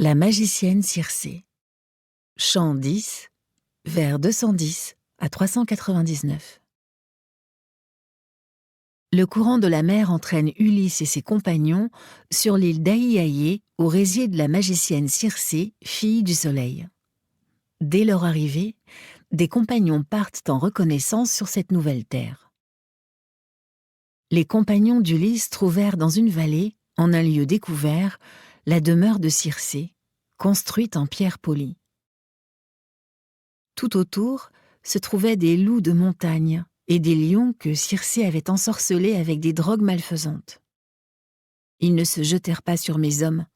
La magicienne Circé. Chant 10, vers 210 à 399. Le courant de la mer entraîne Ulysse et ses compagnons sur l'île d'Aiaïé, où réside la magicienne Circé, fille du soleil. Dès leur arrivée, des compagnons partent en reconnaissance sur cette nouvelle terre. Les compagnons d'Ulysse trouvèrent dans une vallée, en un lieu découvert, la demeure de Circé, construite en pierre polie. Tout autour se trouvaient des loups de montagne et des lions que Circé avait ensorcelés avec des drogues malfaisantes. Ils ne se jetèrent pas sur mes hommes,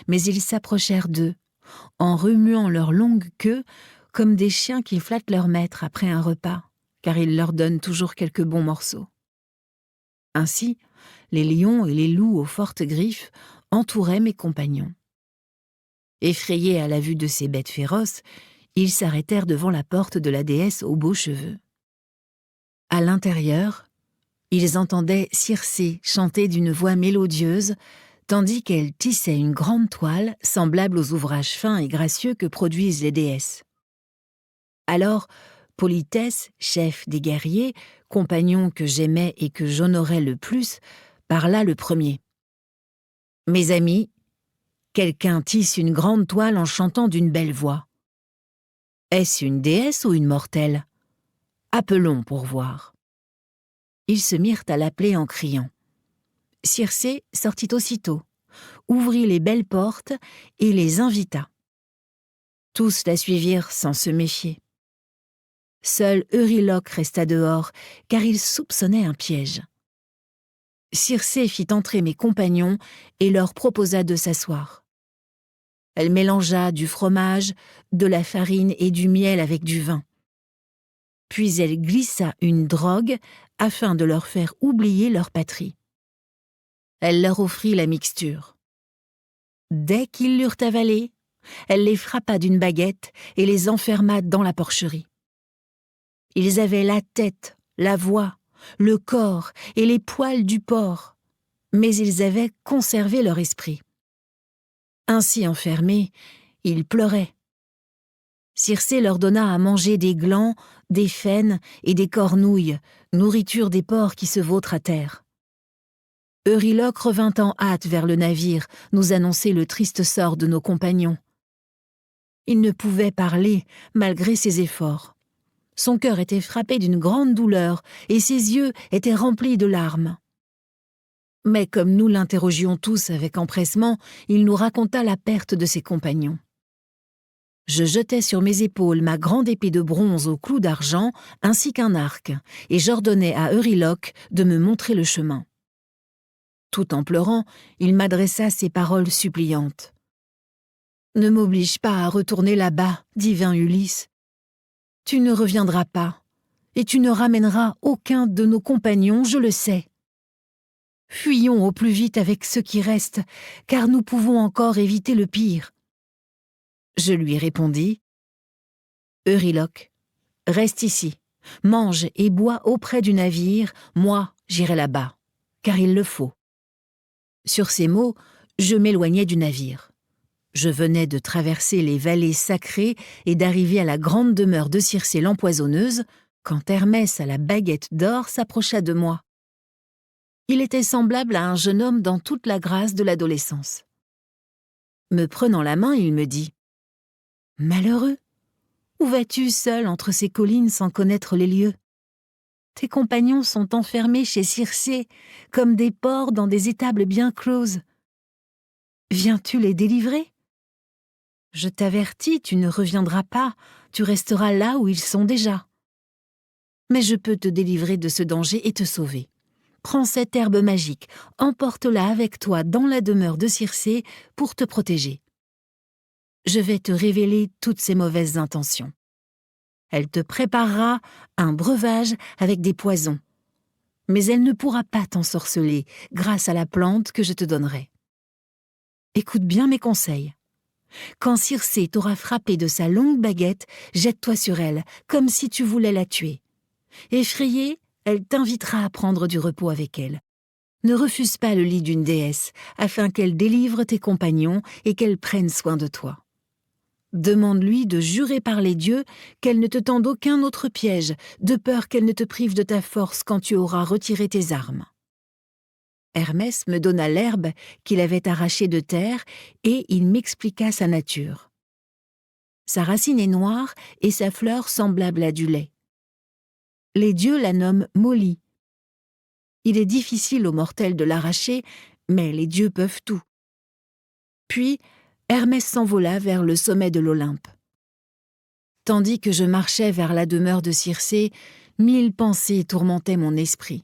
mais ils s'approchèrent d'eux, en remuant leur longue queue comme des chiens qui flattent leur maître après un repas, car ils leur donnent toujours quelques bons morceaux. Ainsi, les lions et les loups aux fortes griffes entouraient mes compagnons. Effrayés à la vue de ces bêtes féroces, ils s'arrêtèrent devant la porte de la déesse aux beaux cheveux. À l'intérieur, ils entendaient Circé chanter d'une voix mélodieuse, tandis qu'elle tissait une grande toile semblable aux ouvrages fins et gracieux que produisent les déesses. Alors, Polythès, chef des guerriers, compagnon que j'aimais et que j'honorais le plus, parla le premier. « Mes amis, quelqu'un tisse une grande toile en chantant d'une belle voix. Est-ce une déesse ou une mortelle? Appelons pour voir. » Ils se mirent à l'appeler en criant. Circé sortit aussitôt, ouvrit les belles portes et les invita. Tous la suivirent sans se méfier. Seul Euryloque resta dehors, car il soupçonnait un piège. Circé fit entrer mes compagnons et leur proposa de s'asseoir. Elle mélangea du fromage, de la farine et du miel avec du vin. Puis elle glissa une drogue afin de leur faire oublier leur patrie. Elle leur offrit la mixture. Dès qu'ils l'eurent avalée, elle les frappa d'une baguette et les enferma dans la porcherie. Ils avaient la tête, la voix, le corps et les poils du porc, mais ils avaient conservé leur esprit. Ainsi enfermés, ils pleuraient. Circé leur donna à manger des glands, des faines et des cornouilles, nourriture des porcs qui se vautrent à terre. Euryloque revint en hâte vers le navire, nous annoncer le triste sort de nos compagnons. Il ne pouvait parler, malgré ses efforts. Son cœur était frappé d'une grande douleur et ses yeux étaient remplis de larmes. Mais comme nous l'interrogions tous avec empressement, il nous raconta la perte de ses compagnons. Je jetai sur mes épaules ma grande épée de bronze au clou d'argent ainsi qu'un arc, et j'ordonnai à Euryloque de me montrer le chemin. Tout en pleurant, il m'adressa ces paroles suppliantes. « Ne m'oblige pas à retourner là-bas, divin Ulysse. Tu ne reviendras pas, et tu ne ramèneras aucun de nos compagnons, je le sais. Fuyons au plus vite avec ceux qui restent, car nous pouvons encore éviter le pire. » Je lui répondis. « Euryloque, reste ici, mange et bois auprès du navire, moi j'irai là-bas, car il le faut. » Sur ces mots, je m'éloignai du navire. Je venais de traverser les vallées sacrées et d'arriver à la grande demeure de Circé l'empoisonneuse, quand Hermès à la baguette d'or s'approcha de moi. Il était semblable à un jeune homme dans toute la grâce de l'adolescence. Me prenant la main, il me dit « Malheureux, où vas-tu seul entre ces collines sans connaître les lieux? Tes compagnons sont enfermés chez Circé, comme des porcs dans des étables bien closes. Viens-tu les délivrer? Je t'avertis, tu ne reviendras pas, tu resteras là où ils sont déjà. Mais je peux te délivrer de ce danger et te sauver. Prends cette herbe magique, emporte-la avec toi dans la demeure de Circé pour te protéger. Je vais te révéler toutes ses mauvaises intentions. Elle te préparera un breuvage avec des poisons, mais elle ne pourra pas t'ensorceler grâce à la plante que je te donnerai. Écoute bien mes conseils. Quand Circé t'aura frappé de sa longue baguette, jette-toi sur elle, comme si tu voulais la tuer. Effrayée, elle t'invitera à prendre du repos avec elle. Ne refuse pas le lit d'une déesse, afin qu'elle délivre tes compagnons et qu'elle prenne soin de toi. Demande-lui de jurer par les dieux qu'elle ne te tende aucun autre piège, de peur qu'elle ne te prive de ta force quand tu auras retiré tes armes. » Hermès me donna l'herbe qu'il avait arrachée de terre et il m'expliqua sa nature. Sa racine est noire et sa fleur semblable à du lait. Les dieux la nomment Molly. Il est difficile aux mortels de l'arracher, mais les dieux peuvent tout. Puis, Hermès s'envola vers le sommet de l'Olympe. Tandis que je marchais vers la demeure de Circé, 1000 pensées tourmentaient mon esprit.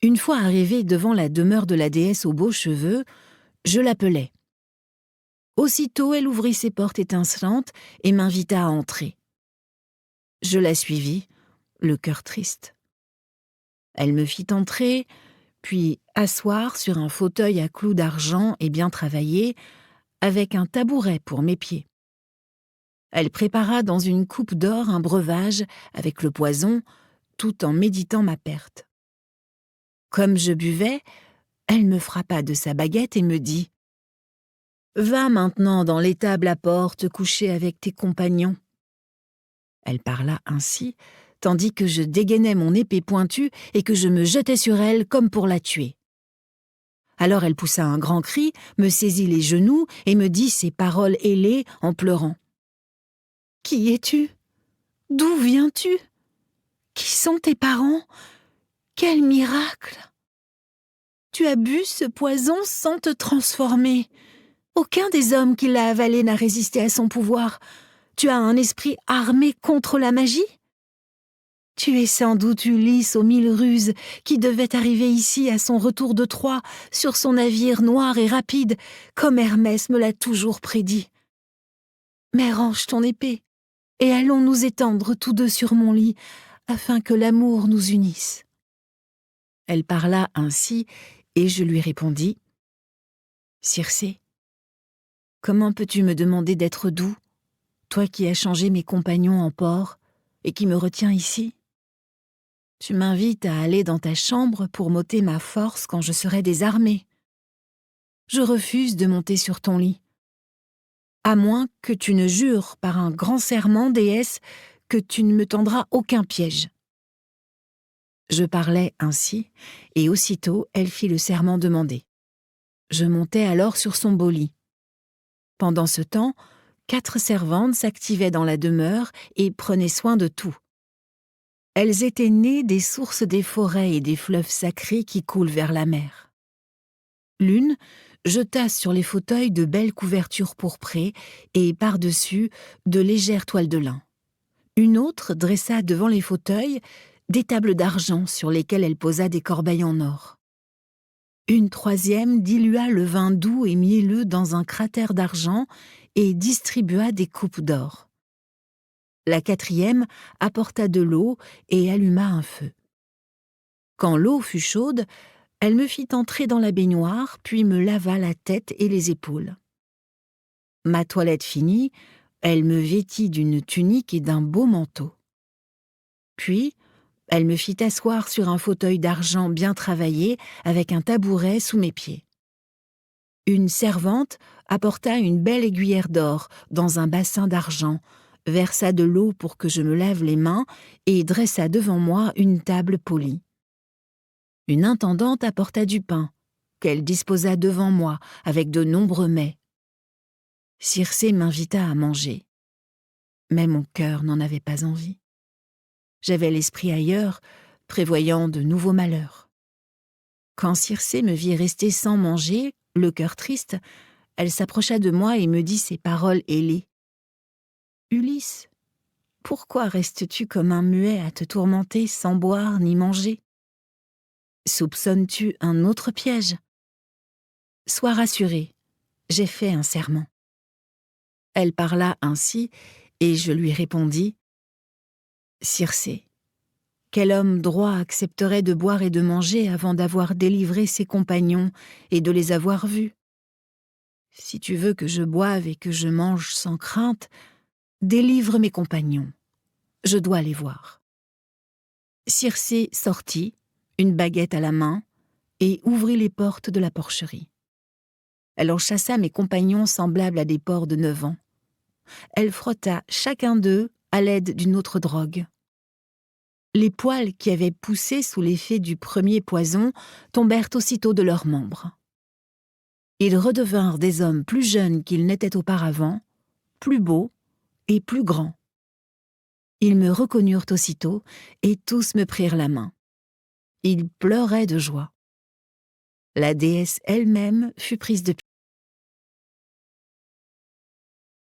Une fois arrivé devant la demeure de la déesse aux beaux cheveux, je l'appelai. Aussitôt, elle ouvrit ses portes étincelantes et m'invita à entrer. Je la suivis, le cœur triste. Elle me fit entrer, puis asseoir sur un fauteuil à clous d'argent et bien travaillé, avec un tabouret pour mes pieds. Elle prépara dans une coupe d'or un breuvage avec le poison, tout en méditant ma perte. Comme je buvais, elle me frappa de sa baguette et me dit « Va maintenant dans l'étable à porte te coucher avec tes compagnons. » Elle parla ainsi, tandis que je dégainais mon épée pointue et que je me jetais sur elle comme pour la tuer. Alors elle poussa un grand cri, me saisit les genoux et me dit ces paroles ailées en pleurant. « Qui es-tu? D'où viens-tu? Qui sont tes parents? Quel miracle! Tu as bu ce poison sans te transformer. Aucun des hommes qui l'a avalé n'a résisté à son pouvoir. Tu as un esprit armé contre la magie? Tu es sans doute Ulysse aux 1000 ruses qui devait arriver ici à son retour de Troie sur son navire noir et rapide, comme Hermès me l'a toujours prédit. Mais range ton épée et allons nous étendre tous deux sur mon lit afin que l'amour nous unisse. » Elle parla ainsi et je lui répondis « Circé, comment peux-tu me demander d'être doux, toi qui as changé mes compagnons en porcs et qui me retiens ici? Tu m'invites à aller dans ta chambre pour m'ôter ma force quand je serai désarmée. Je refuse de monter sur ton lit, à moins que tu ne jures par un grand serment, déesse, que tu ne me tendras aucun piège. » Je parlais ainsi, et aussitôt elle fit le serment demandé. Je montai alors sur son beau lit. Pendant ce temps, 4 servantes s'activaient dans la demeure et prenaient soin de tout. Elles étaient nées des sources des forêts et des fleuves sacrés qui coulent vers la mer. L'une jeta sur les fauteuils de belles couvertures pourprées et, par-dessus, de légères toiles de lin. Une autre dressa devant les fauteuils des tables d'argent sur lesquelles elle posa des corbeilles en or. Une troisième dilua le vin doux et mielleux dans un cratère d'argent et distribua des coupes d'or. La quatrième apporta de l'eau et alluma un feu. Quand l'eau fut chaude, elle me fit entrer dans la baignoire, puis me lava la tête et les épaules. Ma toilette finie, elle me vêtit d'une tunique et d'un beau manteau. Puis, elle me fit asseoir sur un fauteuil d'argent bien travaillé avec un tabouret sous mes pieds. Une servante apporta une belle aiguillère d'or dans un bassin d'argent, versa de l'eau pour que je me lave les mains et dressa devant moi une table polie. Une intendante apporta du pain, qu'elle disposa devant moi avec de nombreux mets. Circé m'invita à manger, mais mon cœur n'en avait pas envie. J'avais l'esprit ailleurs, prévoyant de nouveaux malheurs. Quand Circé me vit rester sans manger, le cœur triste, elle s'approcha de moi et me dit ces paroles ailées. « Ulysse, pourquoi restes-tu comme un muet à te tourmenter sans boire ni manger? Soupçonnes-tu un autre piège? Sois rassuré, j'ai fait un serment. » Elle parla ainsi, et je lui répondis « Circé, quel homme droit accepterait de boire et de manger avant d'avoir délivré ses compagnons et de les avoir vus? Si tu veux que je boive et que je mange sans crainte, délivre mes compagnons. Je dois les voir. » Circé sortit, une baguette à la main, et ouvrit les portes de la porcherie. Elle en chassa mes compagnons semblables à des porcs de 9 ans. Elle frotta chacun d'eux à l'aide d'une autre drogue. Les poils qui avaient poussé sous l'effet du premier poison tombèrent aussitôt de leurs membres. Ils redevinrent des hommes plus jeunes qu'ils n'étaient auparavant, plus beaux et plus grands. Ils me reconnurent aussitôt et tous me prirent la main. Ils pleuraient de joie. La déesse elle-même fut prise de